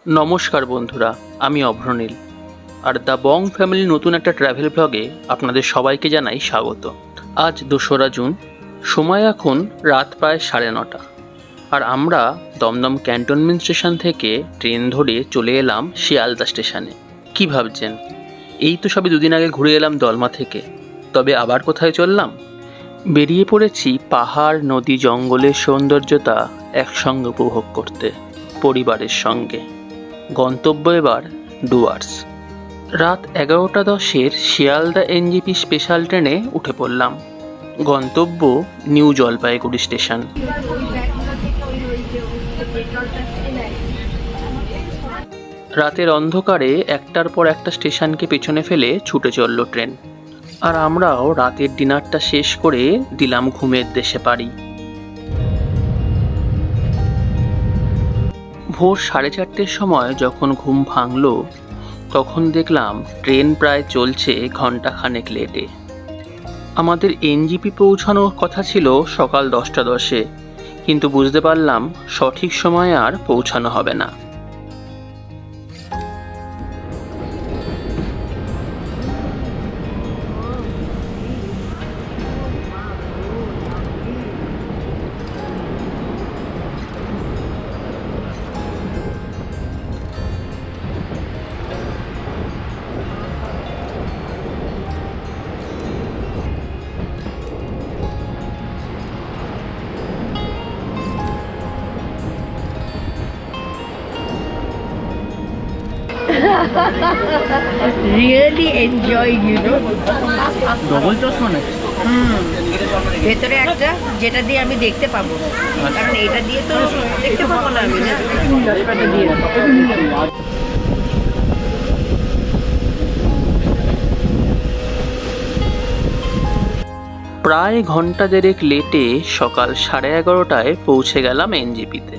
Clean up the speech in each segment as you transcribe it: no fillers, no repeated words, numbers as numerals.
নমস্কার বন্ধুরা, আমি অভ্রনীল। আর দ্য বং ফ্যামিলির নতুন একটা ট্র্যাভেল ব্লগে আপনাদের সবাইকে জানাই স্বাগত। আজ 2রা জুন, সময় এখন রাত প্রায় 9:30। আর আমরা দমদম ক্যান্টনমেন্ট স্টেশন থেকে ট্রেন ধরে চলে এলাম শিয়ালদা স্টেশনে। কি ভাবছেন? এই তো সবে 2 দিন আগে ঘুরে এলাম দলমা থেকে। তবে আবার কোথায় চললাম? বেরিয়ে পড়েছি পাহাড়, নদী, জঙ্গলের সৌন্দর্যতা একসঙ্গে উপভোগ করতে পরিবারের সঙ্গে। গন্তব্য এবার ডুয়ার্স। রাত 11:10 শিয়ালদা এনজেপি স্পেশাল ট্রেনে উঠে পড়লাম। গন্তব্য নিউ জলপাইগুড়ি স্টেশন। রাতের অন্ধকারে একটার পর একটা স্টেশনকে পেছনে ফেলে ছুটে চলল ট্রেন। আর আমরাও রাতের ডিনারটা শেষ করে দিলাম ঘুমের দেশে পাড়ি। ভোর 4:30টার সময় যখন ঘুম ভাঙল, তখন দেখলাম ট্রেন প্রায় চলছে ঘন্টাখানেক লেটে। আমাদের এনজেপি পৌঁছানোর কথা ছিল সকাল 10:10, কিন্তু বুঝতে পারলাম সঠিক সময়ে আর পৌঁছানো হবে না। Really enjoyed, you know. Double চশমা নাকি? ভেতরে একটা যেটা দিয়ে আমি দেখতে পাবো, কারণ এটা দিয়ে তো দেখতে পাবো না আমি। প্রায় ঘন্টা দেড়েক লেটে সকাল 11:30টায় পৌঁছে গেলাম এনজেপিতে।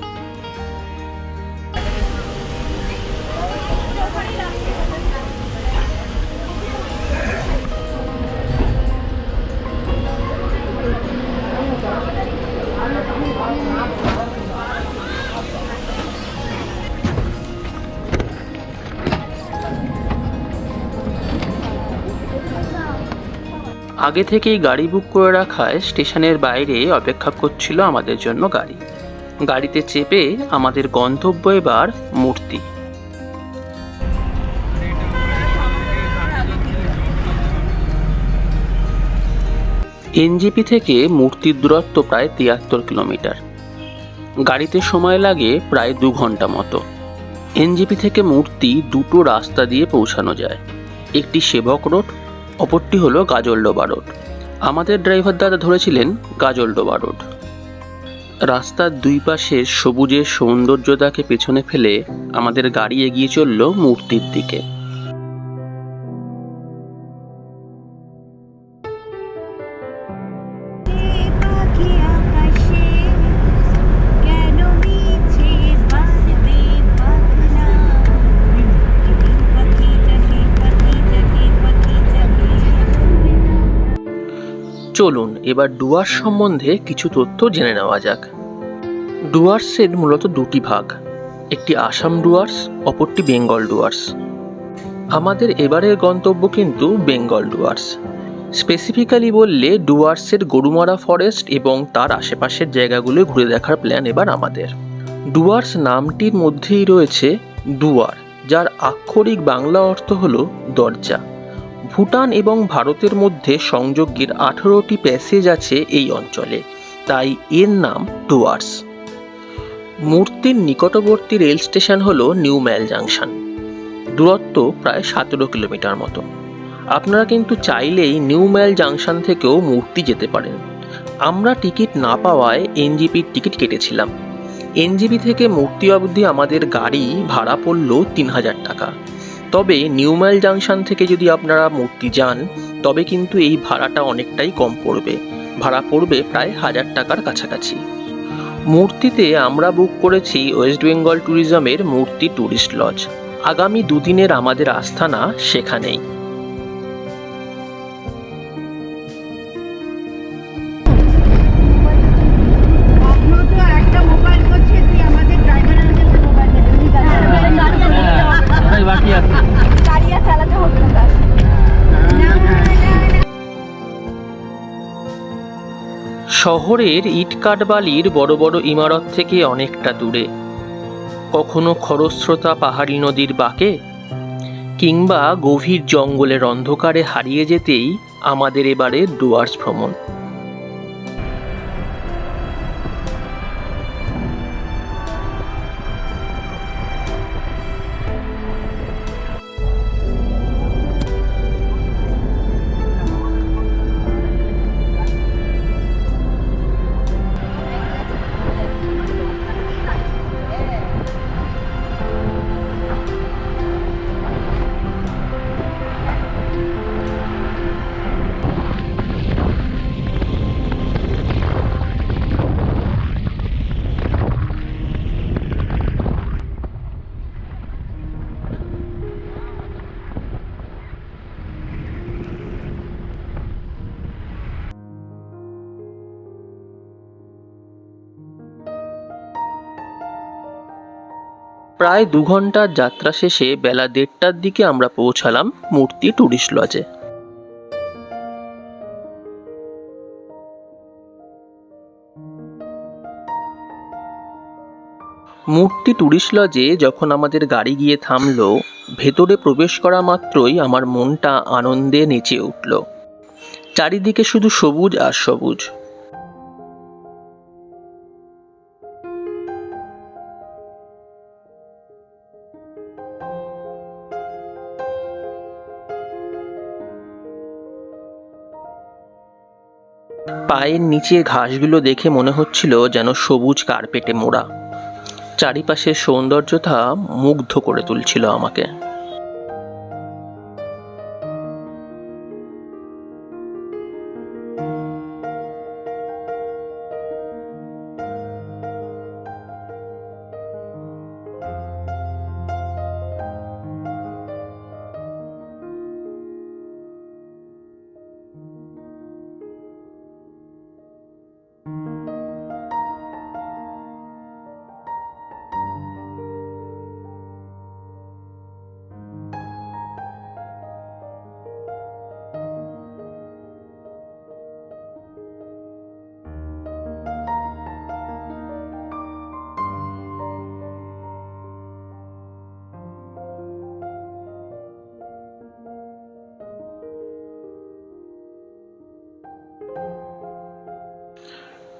আগে থেকেই গাড়ি বুক করে রাখায় স্টেশনের বাইরে অপেক্ষা করছিল আমাদের জন্য গাড়ি। গাড়িতে চেপে আমাদের গন্তব্য এবার মূর্তি। এনজেপি থেকে মূর্তির দূরত্ব প্রায় 73 কিলোমিটার। গাড়িতে সময় লাগে প্রায় 2 ঘন্টা মতো। এনজেপি থেকে মূর্তি দুটো রাস্তা দিয়ে পৌঁছানো যায়, একটি সেবক রোড, অপরটি হলো গাজলডোবা রোড। আমাদের ড্রাইভার দাদা ধরেছিলেন গাজলডোবা রোড। রাস্তার দুই পাশের সবুজের সৌন্দর্যতাকে পেছনে ফেলে আমাদের গাড়ি এগিয়ে চলল মূর্তির দিকে। চলুন এবার ডুয়ার্স সম্বন্ধে কিছু তথ্য জেনে নেওয়া যাক। ডুয়ার্সের মূলত দুটি ভাগ, একটি আসাম ডুয়ার্স, অপরটি বেঙ্গল ডুয়ার্স। আমাদের এবারের গন্তব্য কিন্তু বেঙ্গল ডুয়ার্স। স্পেসিফিক্যালি বললে ডুয়ার্সের গরুমারা ফরেস্ট এবং তার আশেপাশের জায়গাগুলো ঘুরে দেখার প্ল্যান এবার আমাদের। ডুয়ার্স নামটির মধ্যেই রয়েছে দুয়ার, যার আক্ষরিক বাংলা অর্থ হলো দরজা। ভুটান এবং ভারতের মধ্যে সংযোগের 18টি প্যাসেজ আছে এই অঞ্চলে, তাই এর নাম ডুয়ার্স। মূর্তির নিকটবর্তী রেল স্টেশন হলো নিউ ম্যাল জাংশন। দূরত্ব প্রায় 17 কিলোমিটার মতো। আপনারা কিন্তু চাইলেই নিউ ম্যাল জাংশন থেকেও মূর্তি যেতে পারেন। আমরা টিকিট না পাওয়ায় এনজেপির টিকিট কেটেছিলাম। এনজেপি থেকে মূর্তি অবধি আমাদের গাড়ি ভাড়া পড়ল 3000 টাকা। তবে নিউ ম্যাল জাংশন থেকে যদি আপনারা মূর্তি যান, তবে কিন্তু এই ভাড়াটা অনেকটাই কম পড়বে। ভাড়া পড়বে প্রায় 1000 টাকার কাছাকাছি। মূর্তিতে আমরা বুক করেছি ওয়েস্ট বেঙ্গল ট্যুরিজমের মূর্তি ট্যুরিস্ট লজ। আগামী 2 দিনের আমাদের আস্থানা সেখানেই। একটা মোবাইল করছে, তুই আমাদের ড্রাইভারের মোবাইল শহরের ইটকাঠ বালির বড় বড় ইমারত থেকে অনেকটা দূরে, কখনো খরস্রোতা পাহাড়ি নদীর বাঁকে কিংবা গভীর জঙ্গলের অন্ধকারে হারিয়ে যেতেই আমাদের এবারে ডুয়ার্স ভ্রমণ। প্রায় 2 ঘন্টার যাত্রা শেষে বেলা 1:30টার দিকে আমরা পৌঁছালাম মূর্তি ট্যুরিস্ট লজে। মূর্তি ট্যুরিস্ট লজে যখন আমাদের গাড়ি গিয়ে থামলো, ভেতরে প্রবেশ করা মাত্রই আমার মনটা আনন্দে নেচে উঠল। চারিদিকে শুধু সবুজ আর সবুজ। পায়ের নিচে ঘাসগুলো দেখে মনে হচ্ছিল যেন সবুজ কার্পেটে মোড়া। চারিপাশের সৌন্দর্যতা মুগ্ধ করে তুলছিল আমাকে।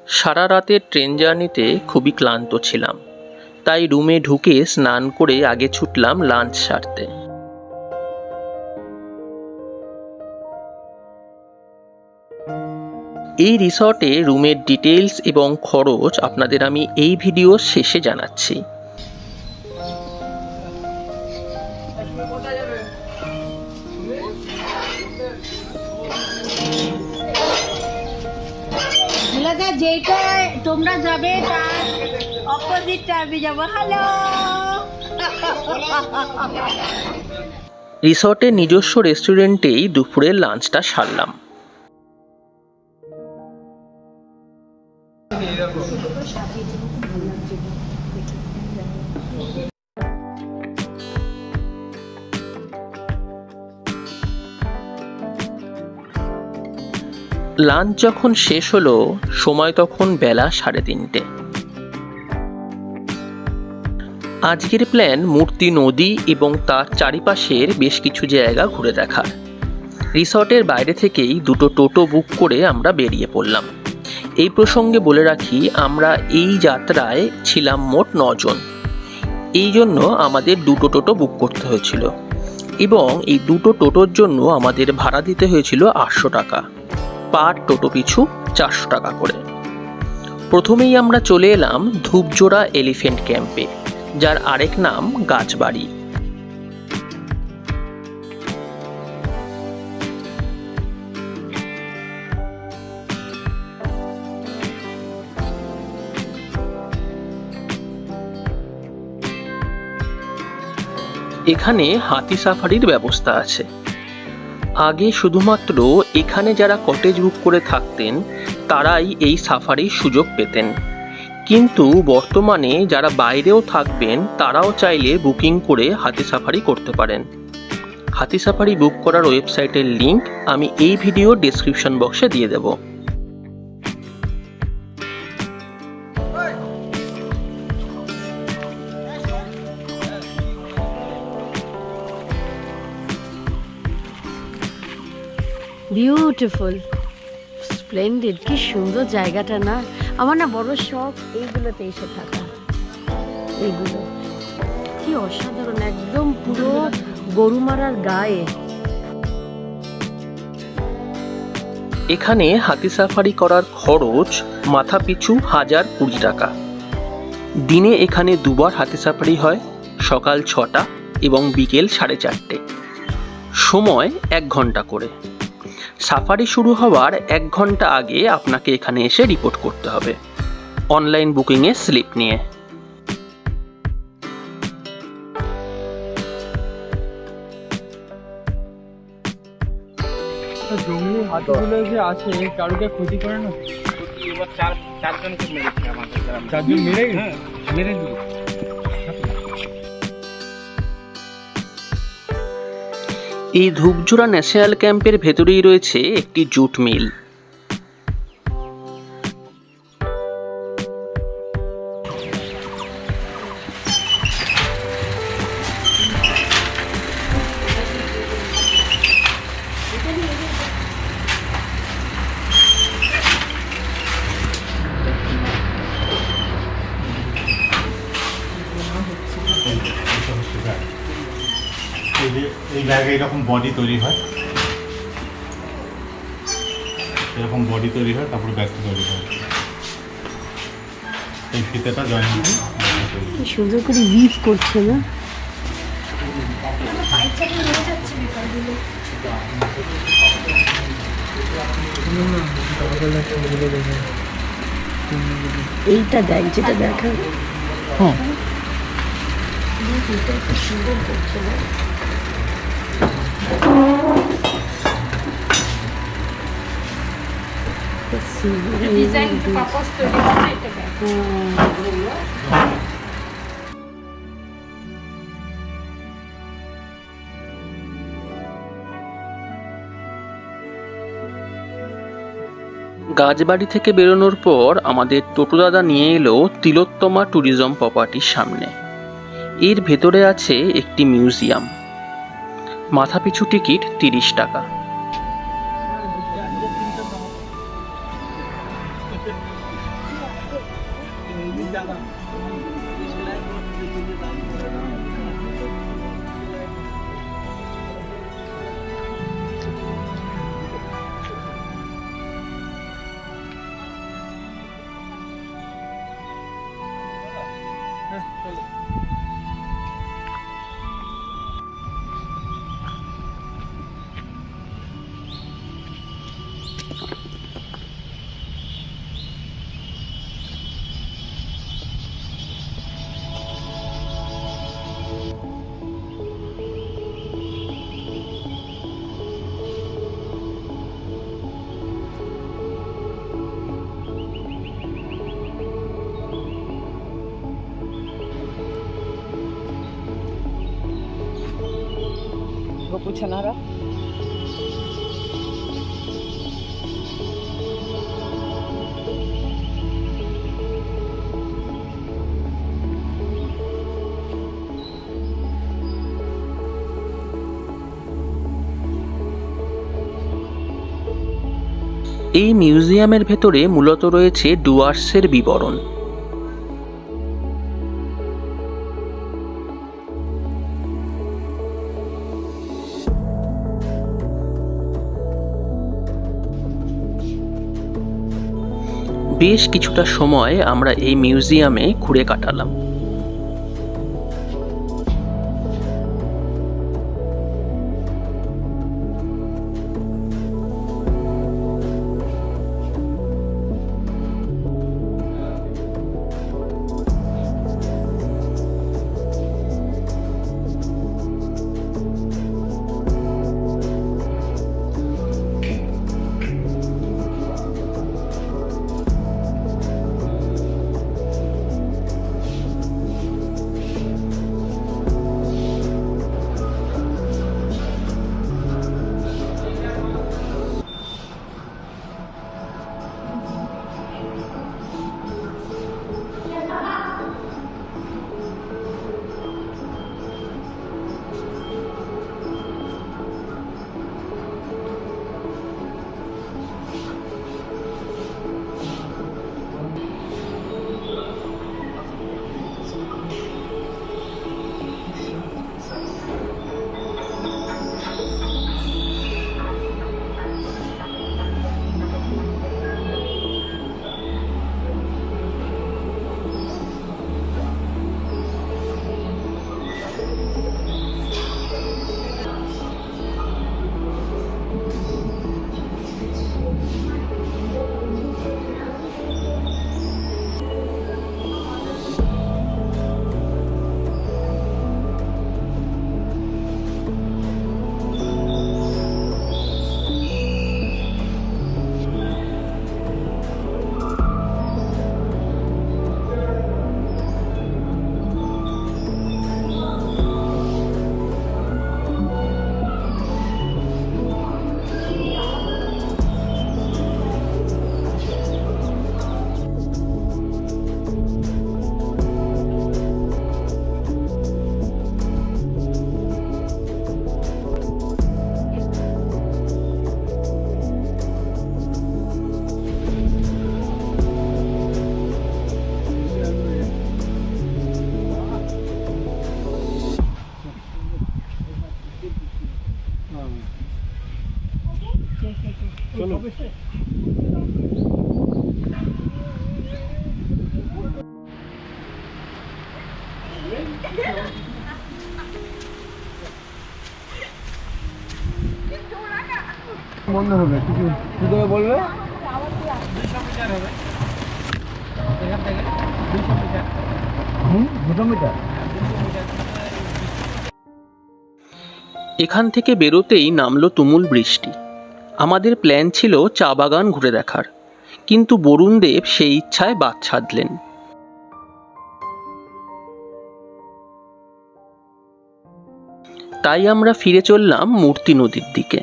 সারা রাতের ট্রেন জার্নিতে খুবই ক্লান্ত ছিলাম, তাই রুমে ঢুকে স্নান করে আগে ছুটলাম লাঞ্চ সারতে। এই রিসর্টে রুমের ডিটেলস এবং খরচ আপনাদের আমি এই ভিডিওর শেষে জানাচ্ছি। যেটা তোমরা যাবে তার অপোজিটটা আমি যাবো। হ্যালো। রিসর্টের নিজস্ব রেস্টুরেন্টেই দুপুরের লাঞ্চটা সারলাম। লাঞ্চ যখন শেষ হলো, সময় তখন বেলা 3:30। আজকের প্ল্যান মূর্তি নদী এবং তার চারিপাশের বেশ কিছু জায়গা ঘুরে দেখার। রিসর্টের বাইরে থেকেই 2টো টোটো বুক করে আমরা বেরিয়ে পড়লাম। এই প্রসঙ্গে বলে রাখি, আমরা এই যাত্রায় ছিলাম মোট 9 জন। এই জন্য আমাদের 2টো টোটো বুক করতে হয়েছিল এবং এই 2টো টোটোর জন্য আমাদের ভাড়া দিতে হয়েছিল 800 টাকা। পার টোটো পিছু 400 টাকা করে। প্রথমেই আমরা চলে এলাম ধূপজোড়া এলিফ্যান্ট ক্যাম্পে, যার আরেক নাম গাছবাড়ি। এখানে হাতি সাফারির ব্যবস্থা আছে। আগে শুধুমাত্র এখানে যারা কটেজ বুক করে থাকতেন তারাই এই সাফারির সুযোগ পেতেন, কিন্তু বর্তমানে যারা বাইরেও থাকবেন তারাও চাইলে বুকিং করে হাতি সাফারি করতে পারেন। হাতি সাফারি বুক করার ওয়েবসাইটের লিংক আমি এই ভিডিও ডেসক্রিপশন বক্সে দিয়ে দেব। বিউটিফুল, স্প্লেন্ডিড, কি সুন্দর জায়গাটা না। আমার না বড় শখ এইগুলোতে এসে থাকা। এইগুলো কি অসাধারণ, একদম পুরো গরুমারার গায়ে। এখানে হাতি সাফারি করার খরচ মাথা পিছু 1020 টাকা। দিনে এখানে দুবার হাতি সাফারি হয়, সকাল 6টা এবং বিকেল 4:30। সময় 1 ঘন্টা করে। সাফারি শুরু হওয়ার 1 ঘন্টা আগে আপনাকে এখানে এসে রিপোর্ট করতে হবে, অনলাইন বুকিংয়ে স্লিপ নিয়ে। জঙ্গলি হাতিগুলো যে আছে কারোকে ক্ষতি করে না? এবার চারজনকে মেরেছে আমাদের গ্রামে। 4 জন মেরে গেছে? হ্যাঁ, মেরে দিল। এই ধূপজোড়া ন্যাশনাল ক্যাম্পের ভেতরেই রয়েছে একটি জুট মিল। এই জায়গায় এরকম বডি তৈরি হয়, এরকম বডি তৈরি হয়, তারপরে ব্যাগটা তৈরি হয়। এই ফিতেটা জয়েন কি সুন্দর করে উইভ করছে না? এইটা দেখ, যেটা দেখা সুন্দর করছে না? গাছবাড়ি থেকে বেরোনোর পর আমাদের টোটোদাদা নিয়ে এলো তিলোত্তমা ট্যুরিজম প্রপার্টির সামনে। এর ভেতরে আছে একটি মিউজিয়াম। মাথাপিছু টিকিট 30 টাকা। গোপুছানারা এই মিউজিয়ামের ভেতরে মূলত রয়েছে ডুয়ার্সের বিবরণ। বেশ কিছুটা সময় আমরা এই মিউজিয়ামে ঘুরে কাটালাম। বন্ধ হবে কিছু তোকে বলবে এখান থেকে 200 মিটার। এখান থেকে বেরোতেই নামলো তুমুল বৃষ্টি। আমাদের প্ল্যান ছিল চা বাগান ঘুরে দেখার, কিন্তু বরুণদেব সেই ইচ্ছায় বাদ ছাড়লেন। তাই আমরা ফিরে চললাম মূর্তি নদীর দিকে।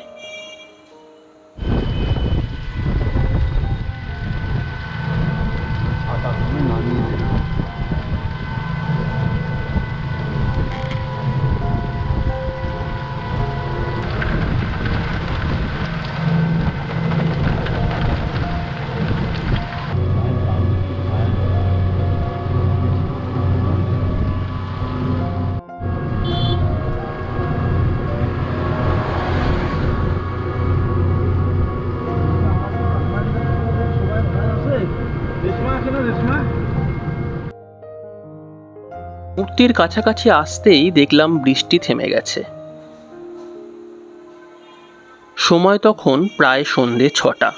মূর্তির কাছাকাছি আসতেই দেখলাম বৃষ্টি থেমে গেছে। সময় তখন প্রায় সন্ধে 6টা।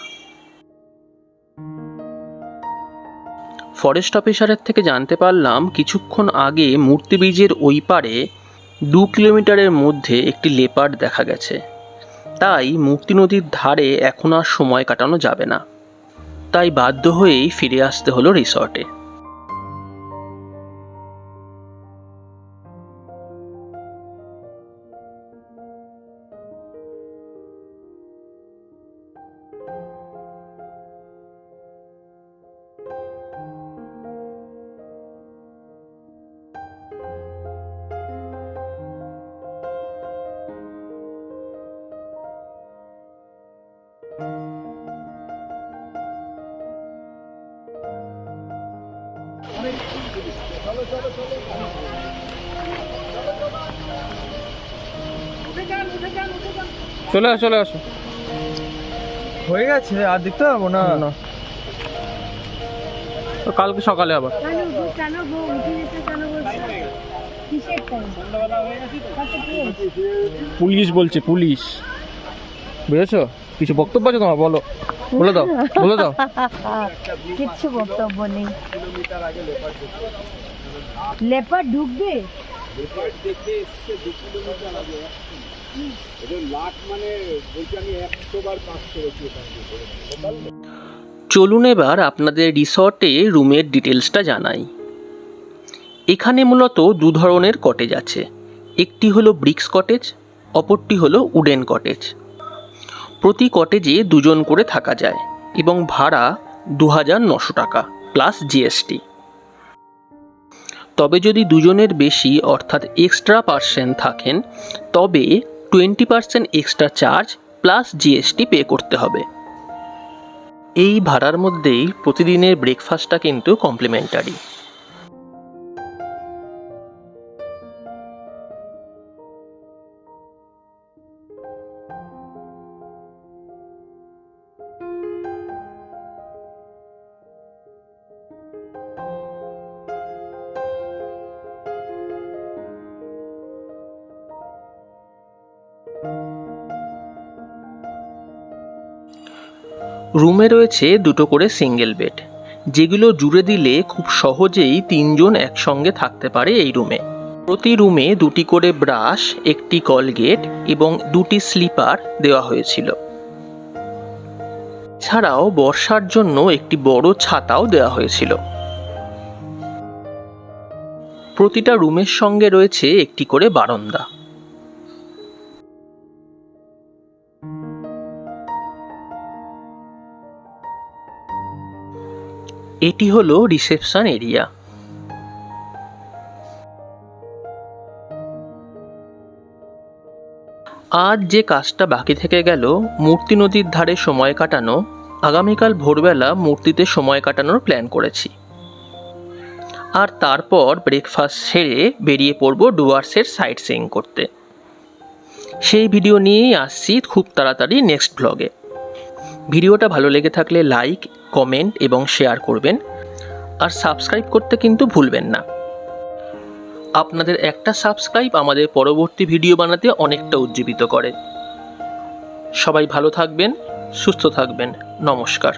ফরেস্ট অফিসারের থেকে জানতে পারলাম কিছুক্ষণ আগে মূর্তি ব্রিজের ওই পারে 2 কিলোমিটারের মধ্যে একটি লেপার্ড দেখা গেছে। তাই মূর্তি নদীর ধারে এখন আর সময় কাটানো যাবে না। তাই বাধ্য হয়েই ফিরে আসতে হলো রিসর্টে। চলে আসো হয়ে গেছে আর দেখতে পাবো না না কালকে সকালে আবার পুলিশ বলছে পুলিশ বুঝেছো কিছু বক্তব্য আছে তোমার বলো বলে দাও কিচ্ছু বক্তব্য নেই। লেপার্ড ঢুকবে চলুন এবার আপনাদের রিসর্টে রুমের ডিটেলসটা জানাই। এখানে মূলত 2 ধরনের কটেজ আছে। একটি হলো ব্রিক্স কটেজ, অপরটি হলো উডেন কটেজ। প্রতি কটেজে 2 জন করে থাকা যায় এবং ভাড়া 2900 টাকা প্লাস জিএসটি। তবে যদি 2 জনের বেশি অর্থাৎ এক্সট্রা পার্সন থাকেন তবে 20% extra charge plus GST pay করতে হবে। এই ভাড়ার মধ্যেই প্রতিদিনের ব্রেকফাস্টটা কিন্তু কমপ্লিমেন্টারি। রুমে রয়েছে 2টো করে সিঙ্গেল বেড, যেগুলো জুড়ে দিলে খুব সহজেই 3 জন একসঙ্গে থাকতে পারে এই রুমে। প্রতি রুমে 2টি করে ব্রাশ, একটি কলগেট এবং 2টি স্লিপার দেওয়া হয়েছিল। ছাড়াও বর্ষার জন্য একটি বড় ছাতাও দেওয়া হয়েছিল। প্রতিটা রুমের সঙ্গে রয়েছে একটি করে বারান্দা। এটি হলো রিসেপশন এরিয়া। আজ যে কাজটা বাকি থেকে গেল মূর্তি নদীর ধারে সময় কাটানো, আগামীকাল ভোরবেলা মূর্তিতে সময় কাটানোর প্ল্যান করেছি। আর তারপর ব্রেকফাস্ট সেরে বেরিয়ে পড়ব ডুয়ার্সের সাইট সিইং করতে। সেই ভিডিও নিয়েই আসছি খুব তাড়াতাড়ি নেক্সট ব্লগে। ভিডিওটা ভালো লেগে থাকলে লাইক, কমেন্ট এবং শেয়ার করবেন, আর সাবস্ক্রাইব করতে কিন্তু ভুলবেন না। আপনাদের একটা সাবস্ক্রাইব আমাদের পরবর্তী ভিডিও বানাতে অনেকটা উজ্জীবিত করে। সবাই ভালো থাকবেন, সুস্থ থাকবেন। নমস্কার।